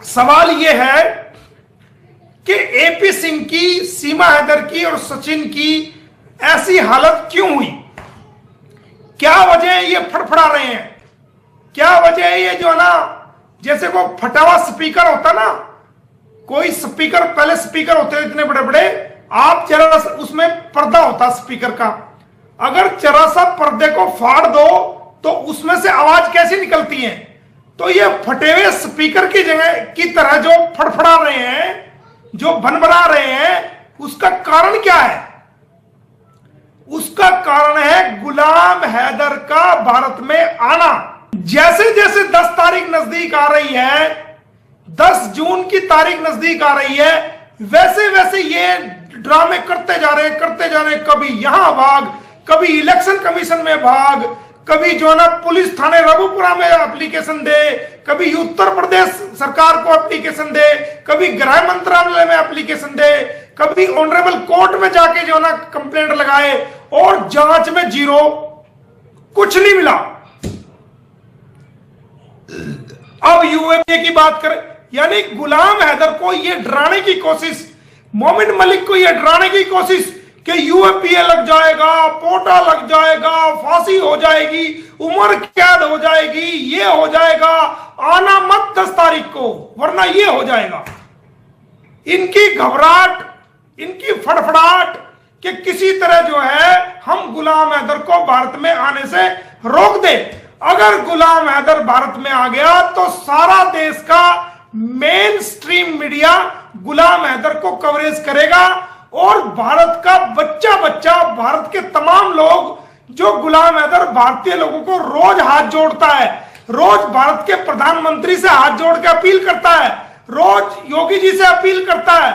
सवाल यह है कि एपी सिंह की, सीमा हैदर की और सचिन की ऐसी हालत क्यों हुई? क्या वजह है ये फड़फड़ा रहे हैं? क्या वजह है ये जो है ना, जैसे वो फटा हुआ स्पीकर होता ना, कोई स्पीकर, पहले स्पीकर होते इतने बड़े बड़े, आप जरा उसमें पर्दा होता स्पीकर का, अगर जरा सा पर्दे को फाड़ दो तो उसमें से आवाज कैसी निकलती है? तो ये फटे हुए स्पीकर की जगह की तरह जो फड़फड़ा रहे हैं, जो भनभना रहे हैं, उसका कारण क्या है? उसका कारण है गुलाम हैदर का भारत में आना। जैसे जैसे 10 तारीख नजदीक आ रही है, 10 जून की तारीख नजदीक आ रही है, वैसे वैसे ये ड्रामे करते जा रहे हैं, कभी यहां भाग, कभी इलेक्शन कमीशन में भाग, कभी जो है ना पुलिस थाने रघुपुरा में एप्लीकेशन दे, कभी उत्तर प्रदेश सरकार को एप्लीकेशन दे, कभी गृह मंत्रालय में एप्लीकेशन दे, कभी ऑनरेबल कोर्ट में जाके जो है ना कंप्लेंट लगाए, और जांच में जीरो, कुछ नहीं मिला। अब यूएपीए की बात करें, यानी गुलाम हैदर को यह डराने की कोशिश, मोमिन मलिक को यह डराने की कोशिश कि यूएपीए लग जाएगा, पोटा लग जाएगा, फांसी हो जाएगी, उम्र कैद हो जाएगी, ये हो जाएगा, आना मत 10 तारीख को वरना ये हो जाएगा। इनकी घबराहट, इनकी फड़फड़ाहट कि किसी तरह जो है हम गुलाम हैदर को भारत में आने से रोक दे। अगर गुलाम हैदर भारत में आ गया तो सारा देश का मेन स्ट्रीम मीडिया गुलाम हैदर को कवरेज करेगा, और भारत का बच्चा बच्चा, भारत के तमाम लोग जो गुलाम हैदर भारतीय लोगों को रोज हाथ जोड़ता है, रोज भारत के प्रधानमंत्री से हाथ जोड़ के अपील करता है, रोज योगी जी से अपील करता है,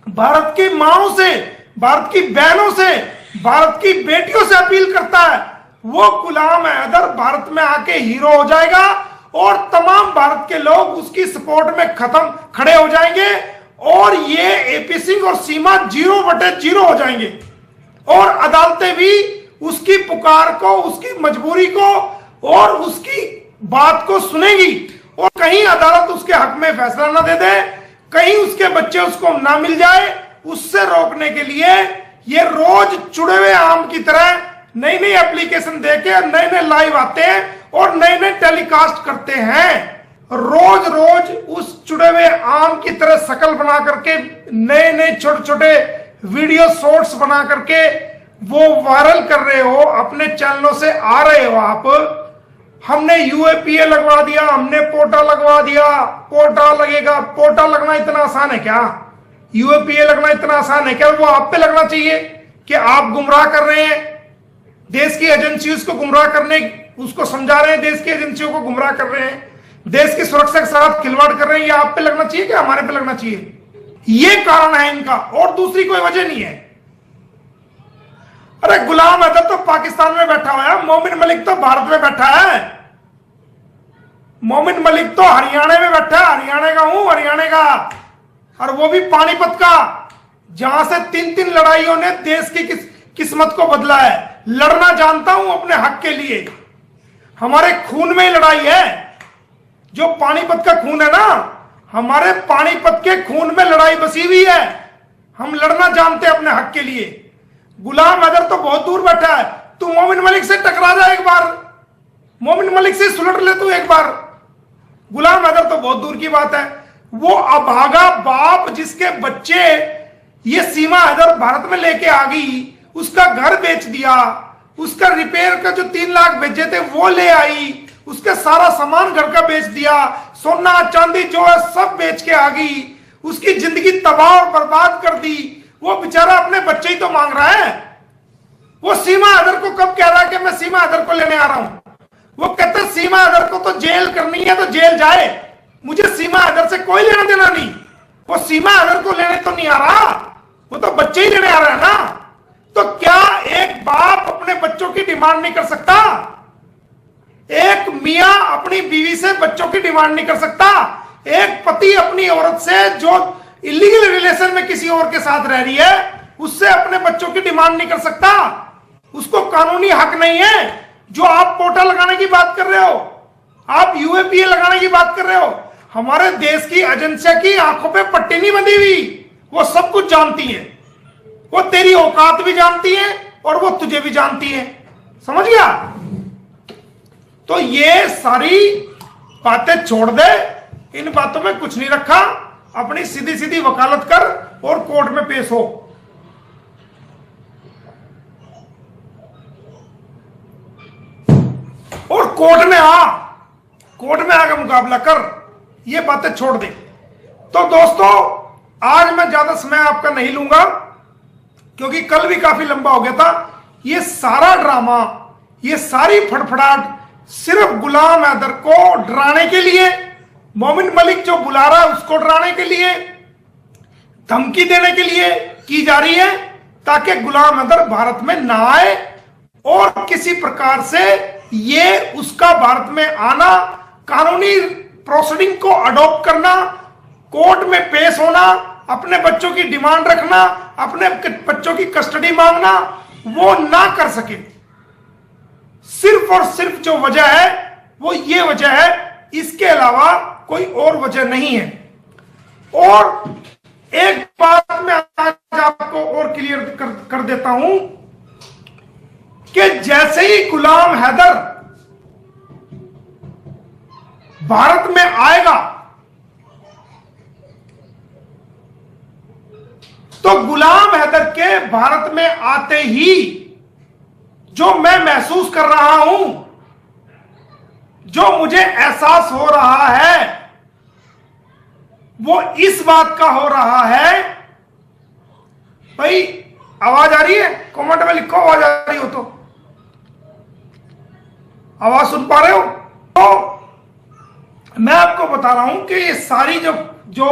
भारत की माओं से, भारत की बहनों से, भारत की बेटियों से अपील करता है, वो गुलाम हैदर भारत में आके हीरो हो जाएगा और तमाम भारत के लोग उसकी सपोर्ट में खड़े हो जाएंगे, और ये एपी सिंह और सीमा 0/0 हो जाएंगे, और अदालतें भी उसकी पुकार को, उसकी मजबूरी को और उसकी बात को सुनेगी, और कहीं अदालत उसके हक में फैसला ना दे दे, कहीं उसके बच्चे उसको ना मिल जाए। उससे रोकने के लिए ये रोज चुड़े हुए आम की तरह नई नई एप्लीकेशन देके नए नए लाइव आते हैं और नए नए टेलीकास्ट करते हैं। रोज रोज उस चुड़े हुए आम की तरह शकल बना करके नए नए छोटे छोटे वीडियो शॉर्ट्स बना करके वो वायरल कर रहे हो, अपने चैनलों से आ रहे हो आप। हमने यूएपीए लगवा दिया, हमने पोटा लगवा दिया, पोटा लगेगा। पोटा लगना इतना आसान है क्या? यूएपीए लगना इतना आसान है क्या? वो आप पे लगना चाहिए कि आप गुमराह कर रहे हैं, देश की एजेंसियों को गुमराह करने, उसको समझा रहे हैं, देश की एजेंसियों को गुमराह कर रहे हैं, देश की सुरक्षा के साथ खिलवाड़ कर रहे हैं। ये आप पे लगना चाहिए कि हमारे पे लगना चाहिए? ये कारण है इनका, और दूसरी कोई वजह नहीं है। अरे गुलाम हैदर तो पाकिस्तान में बैठा हुआ है, मोमिन मलिक तो भारत में बैठा है, मोमिन मलिक तो हरियाणा में बैठा है, हरियाणा का हूं, हरियाणा का, और वो भी पानीपत का, जहां से 3-3 लड़ाइयों ने देश की किस्मत को बदला है। लड़ना जानता हूं अपने हक के लिए, हमारे खून में लड़ाई है। जो पानीपत का खून है ना, हमारे पानीपत के खून में लड़ाई बसी हुई है। हम लड़ना जानते हैं अपने हक के लिए। गुलाम हैदर तो बहुत दूर बैठा है, तू मोमिन मलिक से टकरा जा एक बार, मोमिन मलिक से सुलट ले तू एक बार। गुलाम हैदर तो बहुत दूर की बात है। वो अभागा बाप जिसके बच्चे ये सीमा हैदर भारत में लेके आ गई, उसका घर बेच दिया, उसका रिपेयर का जो 3 लाख भेजे थे वो ले आई, उसके सारा सामान घर का बेच दिया, सोना चांदी जो है सब बेच के आ गई, उसकी जिंदगी तबाह और बर्बाद कर दी। वो बेचारा अपने बच्चे ही तो मांग रहा है। वो सीमा हैदर को कब कह रहा है कि मैं सीमा हैदर को लेने आ रहा हूं? वो कहते सीमा हैदर को तो जेल करनी है तो जेल जाए, मुझे सीमा हैदर से कोई लेना देना नहीं। वो सीमा हैदर को लेने तो नहीं आ रहा, वो तो बच्चे ही लेने आ रहा है ना। तो क्या एक बाप अपने बच्चों की डिमांड नहीं कर सकता? एक मियां अपनी बीवी से बच्चों की डिमांड नहीं कर सकता? एक पति अपनी औरत से जो इलीगल रिलेशन में किसी और के साथ रह रही है उससे अपने बच्चों की डिमांड नहीं कर सकता? उसको कानूनी हक नहीं है? जो आप पोटा लगाने की बात कर रहे हो, आप यूएपीए लगाने की बात कर रहे हो, हमारे देश की एजेंसियां की आंखों पे पट्टी नहीं बंधी हुई, वो सब कुछ जानती है। वो तेरी औकात भी जानती है और वो तुझे भी जानती है, समझ गया? तो ये सारी बातें छोड़ दे, इन बातों में कुछ नहीं रखा, अपनी सीधी सीधी वकालत कर और कोर्ट में पेश हो। और कोर्ट में आ, कोर्ट में आकर मुकाबला कर, ये बातें छोड़ दे। तो दोस्तों, आज मैं ज्यादा समय आपका नहीं लूंगा क्योंकि कल भी काफी लंबा हो गया था। ये सारा ड्रामा, ये सारी फड़फड़ाहट सिर्फ गुलाम हैदर को डराने के लिए, मोमिन मलिक जो बुला रहा है उसको डराने के लिए, धमकी देने के लिए की जा रही है, ताकि गुलाम हैदर भारत में ना आए और किसी प्रकार से ये उसका भारत में आना, कानूनी प्रोसीडिंग को अडॉप्ट करना, कोर्ट में पेश होना, अपने बच्चों की डिमांड रखना, अपने बच्चों की कस्टडी मांगना, वो ना कर सके। सिर्फ और सिर्फ जो वजह है वो ये वजह है, इसके अलावा कोई और वजह नहीं है। और एक बात मैं आज आपको और क्लियर कर देता हूं कि जैसे ही गुलाम हैदर भारत में आएगा तो गुलाम हैदर के भारत में आते ही जो मैं महसूस कर रहा हूं, जो मुझे एहसास हो रहा है, वो इस बात का हो रहा है। भाई आवाज आ रही है? कमेंट में लिखो आवाज आ रही हो तो, आवाज सुन पा रहे हो? तो मैं आपको बता रहा हूं कि ये सारी जो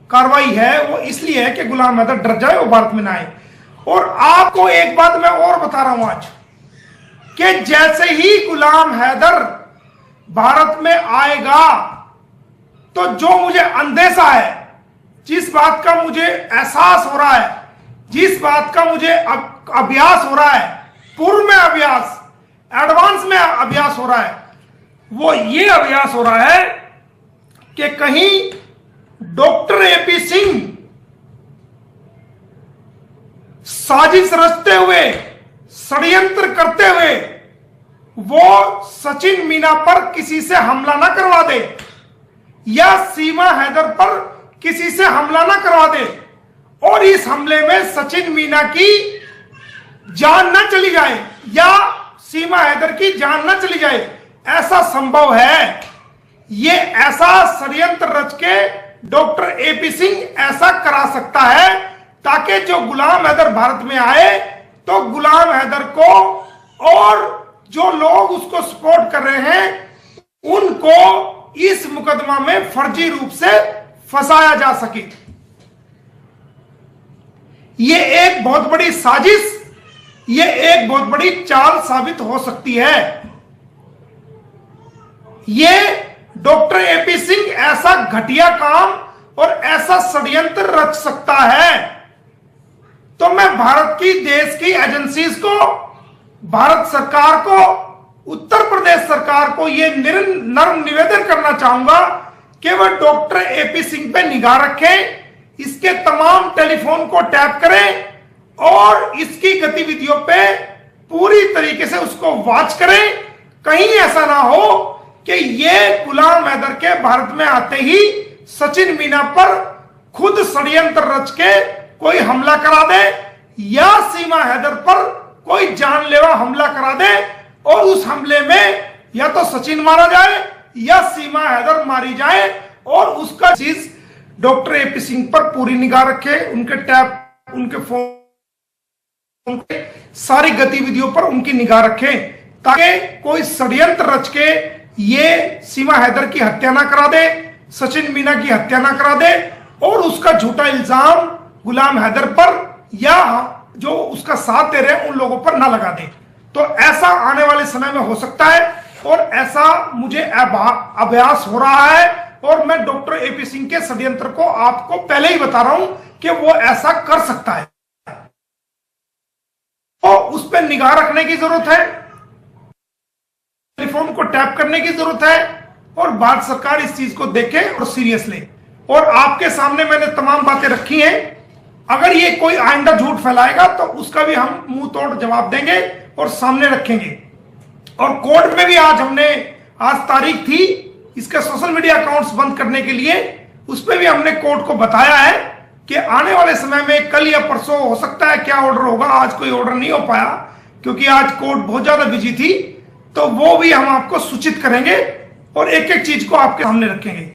कार्रवाई है वो इसलिए है कि गुलाम हैदर डर जाए और भारत में ना आए। और आपको एक बात मैं और बता रहा हूं आज, कि जैसे ही गुलाम हैदर भारत में आएगा तो जो मुझे अंदेशा है, जिस बात का मुझे एहसास हो रहा है, जिस बात का मुझे अभ्यास हो रहा है, पूर्व में अभ्यास, एडवांस में अभ्यास हो रहा है, वो ये अभ्यास हो रहा है कि कहीं डॉक्टर एपी सिंह साजिश रचते हुए, षड्यंत्र करते हुए वो सचिन मीना पर किसी से हमला ना करवा दे, या सीमा हैदर पर किसी से हमला ना करवा दे, और इस हमले में सचिन मीना की जान ना चली जाए या सीमा हैदर की जान ना चली जाए। ऐसा संभव है। ये ऐसा षड्यंत्र रच के डॉक्टर एपी सिंह ऐसा करा सकता है ताकि जो गुलाम हैदर भारत में आए तो गुलाम हैदर को और जो लोग उसको सपोर्ट कर रहे हैं उनको इस मुकदमा में फर्जी रूप से फंसाया जा सके। ये एक बहुत बड़ी साजिश, ये एक बहुत बड़ी चाल साबित हो सकती है। ये डॉक्टर एपी सिंह ऐसा घटिया काम और ऐसा षड्यंत्र रच सकता है। तो मैं भारत की देश की एजेंसीज को, भारत सरकार को, उत्तर प्रदेश सरकार को यह नर्म निवेदन करना चाहूंगा कि वह डॉक्टर एपी सिंह पे निगाह रखें, इसके तमाम टेलीफोन को टैप करें और इसकी गतिविधियों पे पूरी तरीके से उसको वॉच करें। कहीं ऐसा ना हो कि ये गुलाम हैदर के भारत में आते ही सचिन मीना पर खुद षड्यंत्र रच के कोई हमला करा दे या सीमा हैदर पर कोई जानलेवा हमला करा दे और उस हमले में या तो सचिन मारा जाए या सीमा हैदर मारी जाए। और उसका चीज डॉक्टर एपी सिंह पर पूरी निगाह रखे, उनके टैप, उनके फोन, सारी गतिविधियों पर उनकी निगाह रखें ताकि कोई षड्यंत्र रच के ये सीमा हैदर की हत्या ना करा दे, सचिन मीना की हत्या ना करा दे और उसका झूठा इल्जाम गुलाम हैदर पर या जो उसका साथ दे रहे हैं उन लोगों पर ना लगा दे। तो ऐसा आने वाले समय में हो सकता है और ऐसा मुझे अभ्यास हो रहा है और मैं डॉक्टर एपी सिंह के षड्यंत्र को आपको पहले ही बता रहा हूं कि वो ऐसा कर सकता है। तो उस पर निगाह रखने की जरूरत है, टेलीफोन को टैप करने की जरूरत है और भारत सरकार इस चीज को देखे और सीरियस ले। और आपके सामने मैंने तमाम बातें रखी हैं, अगर ये कोई आइंदा झूठ फैलाएगा तो उसका भी हम मुंह तोड़ जवाब देंगे और सामने रखेंगे। और कोर्ट में भी आज तारीख थी इसके सोशल मीडिया अकाउंट्स बंद करने के लिए, उसमें भी हमने कोर्ट को बताया है कि आने वाले समय में कल या परसों हो सकता है क्या ऑर्डर होगा। आज कोई ऑर्डर नहीं हो पाया क्योंकि आज कोर्ट बहुत ज्यादा बिजी थी, तो वो भी हम आपको सूचित करेंगे और एक एक चीज को आपके सामने रखेंगे।